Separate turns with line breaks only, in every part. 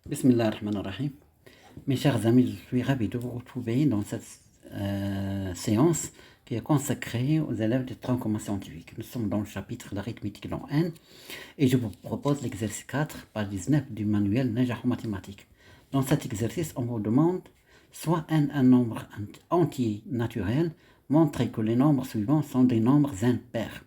Bismillah ar-Rahman ar-Rahim. Mes chers amis, je suis ravi de vous retrouver dans cette séance qui est consacrée aux élèves des troncs communs scientifiques. Nous sommes dans le chapitre d'arithmétique dans N et je vous propose l'exercice 4, page 19 du manuel Najah mathématique. Dans cet exercice, on vous demande soit N un nombre entier naturel, montrez que les nombres suivants sont des nombres impairs.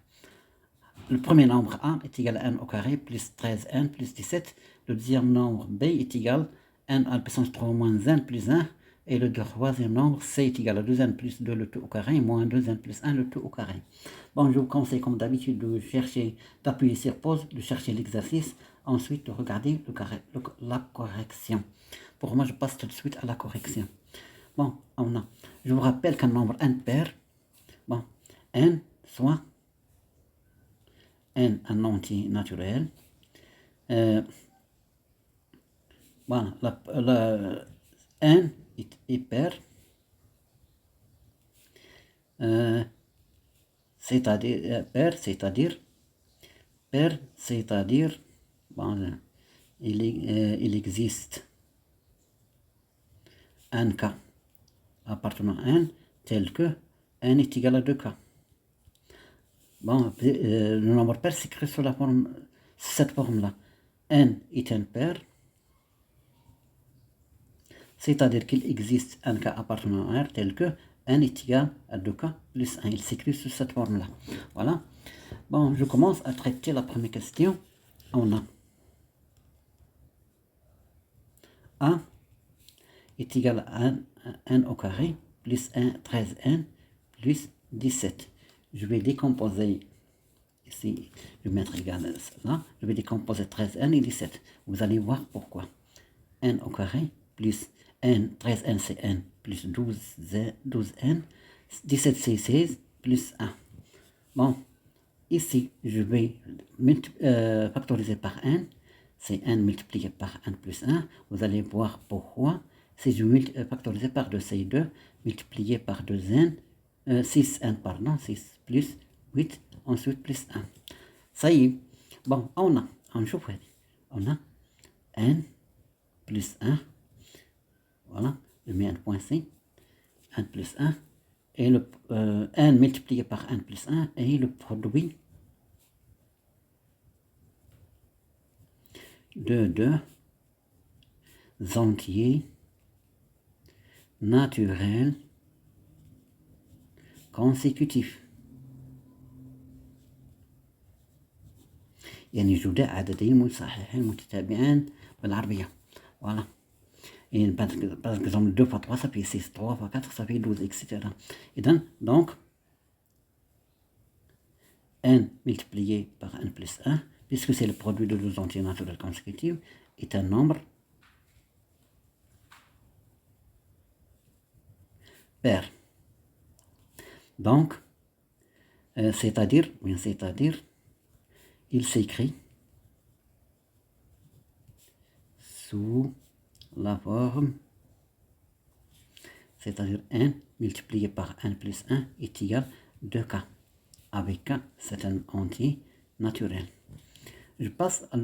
Le premier nombre A est égal à n au carré plus 13n plus 17. Le deuxième nombre B est égal à n à la puissance 3 moins n plus 1. Et le troisième nombre C est égal à 2n plus 2 le tout au carré moins 2n plus 1 le tout au carré. Bon, je vous conseille comme d'habitude de chercher, d'appuyer sur pause, de chercher l'exercice, ensuite de regarder la correction. Pour moi, je passe tout de suite à la correction. Bon, je vous rappelle qu'un nombre impair, bon, n soit n un entier naturel. Voilà, n est pair, c'est-à-dire bon, il existe un cas appartenant à n tel que n est égal à 2k. Bon, le nombre pair s'écrit sous cette forme-là. n est un pair, c'est-à-dire qu'il existe un cas appartenant à R tel que n est égal à 2k plus 1. Il s'écrit sous cette forme-là. Voilà. Bon, je commence à traiter la première question. On a A est égal à n au carré plus 1, 13n plus 17. Je vais décomposer ici, je vais mettre égal à cela. Je vais décomposer 13n et 17. Vous allez voir pourquoi. n au carré plus n, 13n c'est n, plus 12n, 17 c'est 16, plus 1. Bon, ici, je vais factoriser par n. C'est n multiplié par n plus 1. Vous allez voir pourquoi. Si je factorise par 2, c'est 2, multiplié par 2n, 6n, pardon, 6 plus 8, ensuite plus 1. Ça y est. Bon, on a n plus 1. Voilà, je mets un point C, n plus 1, et le n multiplié par n plus 1, et le produit de deux entiers naturels consécutifs. يعني جودة عددين متصححين متتابعين بالعربية. Voilà. Et par exemple, 2 fois 3, ça fait 6, 3 fois 4, ça fait 12, etc. Et donc, n multiplié par n plus 1, puisque c'est le produit de deux entiers naturels consécutifs, est un nombre pair. Donc, c'est-à-dire, il s'écrit sous la forme, c'est-à-dire n multiplié par n plus 1 est égal à 2k, avec k c'est un entier naturel. Je passe à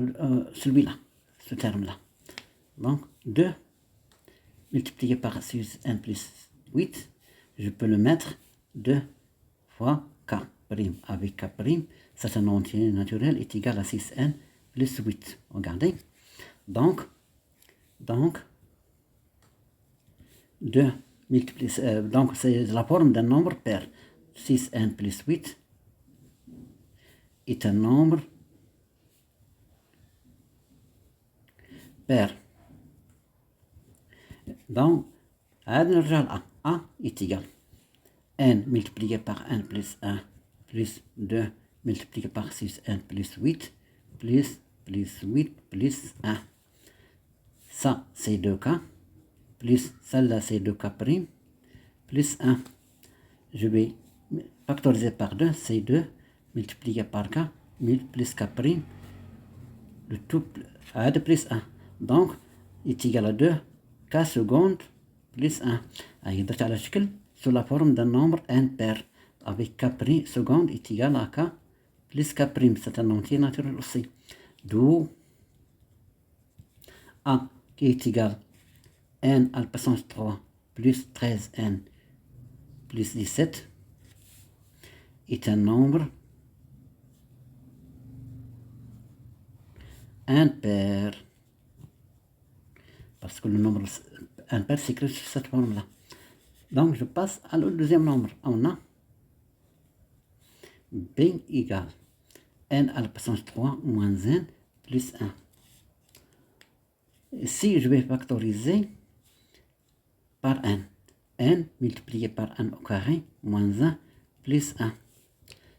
celui-là, ce terme-là. Donc 2 multiplié par 6n plus 8, je peux le mettre 2 fois k prime, avec k prime, c'est un entier naturel est égal à 6n plus 8. Regardez. Donc 2 multiplié, donc c'est la forme d'un nombre pair. 6n plus 8 est un nombre pair. Donc, A est égal n multiplié par n plus 1 plus 2 multiplié par 6n plus 8 plus 8 plus 1. Ça, c'est 2k, plus celle-là, c'est 2k prime, plus 1. Je vais factoriser par 2, c'est 2, multiplié par k, plus k prime, le tout de plus 1. Donc, est égal à 2, k seconde, plus 1. هيدرت على شكل sous la forme d'un nombre impair, avec k prime seconde est égal à k, plus k prime, c'est un entier naturel aussi. D'où A qui est égal à n à la puissance 3 plus 13n plus 17 est un nombre impair. Parce que le nombre impair s'écrit sur cette forme-là. Donc, je passe à le deuxième nombre. On a b égale n à la puissance 3 moins n plus 1. Ici, je vais factoriser par n multiplié par n au carré moins 1 plus 1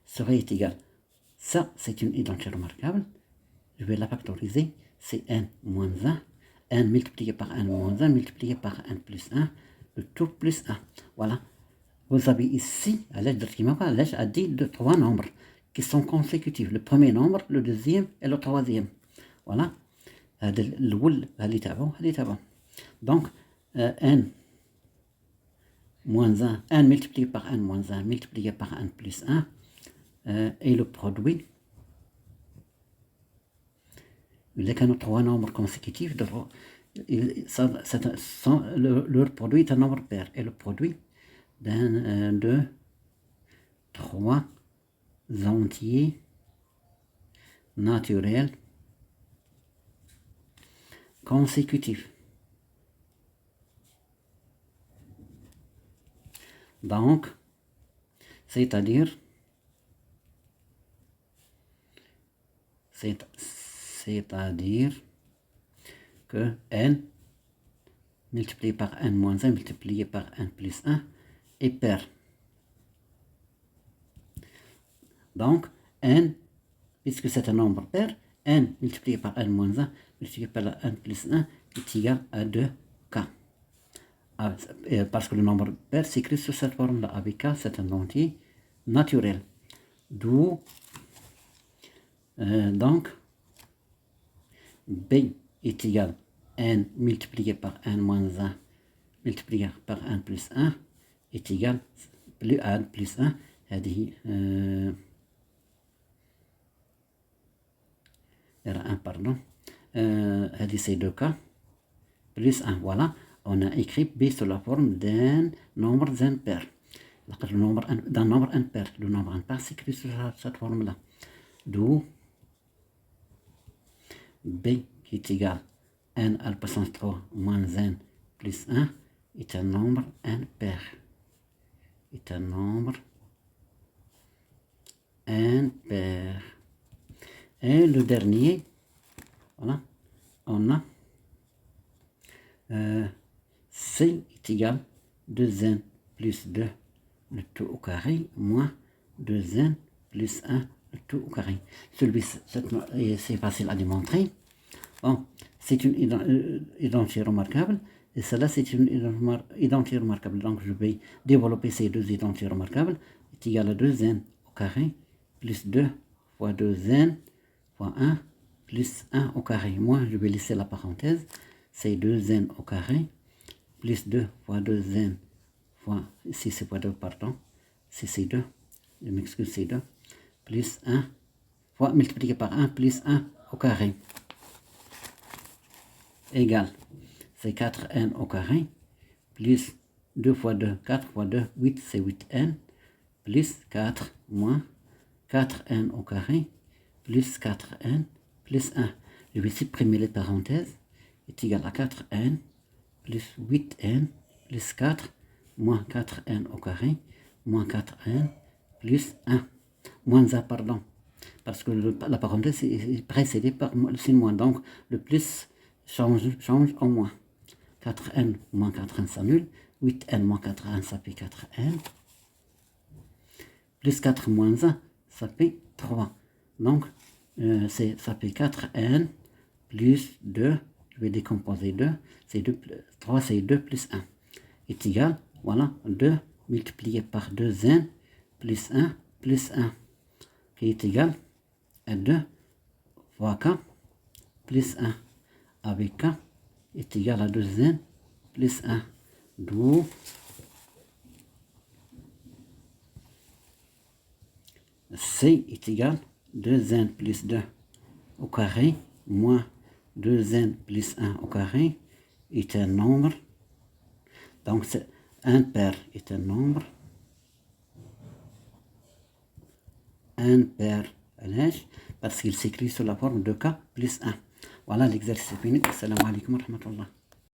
serait égal. Ça, c'est une identité remarquable. Je vais la factoriser. C'est n moins 1. n multiplié par n moins 1 multiplié par n plus 1. Le tout plus 1. Voilà. Vous avez ici, à l'aide de Trimapa, a dit de trois nombres qui sont consécutifs. Le premier nombre, le deuxième et le troisième. Voilà. Donc, n moins 1, n multiplié par n moins 1 multiplié par n plus 1 et le produit. Il y a trois nombres consécutifs. Leur produit est un nombre pair. Et le produit de trois entiers naturels consécutifs. Donc, c'est-à-dire que n multiplié par n moins 1 multiplié par n plus 1 est pair. Donc, n, puisque c'est un nombre pair, n multiplié par n moins 1 multiplié par n plus 1 est égal à 2k. Parce que le nombre pair s'écrit sous cette forme-là. Avec k, c'est un entier naturel. D'où, donc, b est égal à n multiplié par n moins 1 multiplié par n plus 1 est égal à n plus 1. Pardon. C'est 2k plus 1. Voilà. On a écrit b sous la forme d'un nombre impair. D'un nombre impair. Le nombre impair s'écrit sur cette forme-là. D'où b qui est égal à n à la puissance 3 moins n plus 1 est un nombre impair. Est un nombre impair. Et le dernier, voilà, on a c est égal à 2n plus 2 le tout au carré moins 2n plus 1 le tout au carré. Celui-ci, c'est facile à démontrer. Bon, c'est une identité remarquable. Et celle-là, c'est une identité remarquable. Donc, je vais développer ces deux identités remarquables. C'est égal à 2n au carré plus 2 fois 2n fois 1 plus 1 au carré. Moi, je vais laisser la parenthèse. C'est 2n au carré plus 2 fois 2n fois, ici c'est fois 2, pardon. C'est 2, je m'excuse, c'est 2, plus 1 fois multiplié par 1 plus 1 au carré. Égal, c'est 4n au carré plus 2 fois 2, 4 fois 2, 8, c'est 8n plus 4 moins 4n au carré plus 4n plus 1. Je vais supprimer les parenthèses. Est égal à 4n plus 8n plus 4 moins 4n au carré moins 4n plus 1. Moins 1, pardon. Parce que la parenthèse est précédée par le signe moins. Donc, le plus change en moins. 4n moins 4n s'annule. 8n moins 4n, ça fait 4n. Plus 4 moins 1, ça fait 3. Donc, ça fait 4n plus 2. Je vais décomposer 2. C'est 2 plus 3, c'est 2 plus 1. Est égal, voilà, 2 multiplié par 2n plus 1 plus 1. Qui est égal à 2 fois k plus 1. Avec k est égal à 2n plus 1. D'où c est égal à 2n plus 2 au carré moins 2n plus 1 au carré est un nombre. Donc, 1 pair est un nombre. 1 pair, parce qu'il s'écrit sous la forme de k plus 1. Voilà l'exercice fini. Assalamu alaikum wa rahmatullah.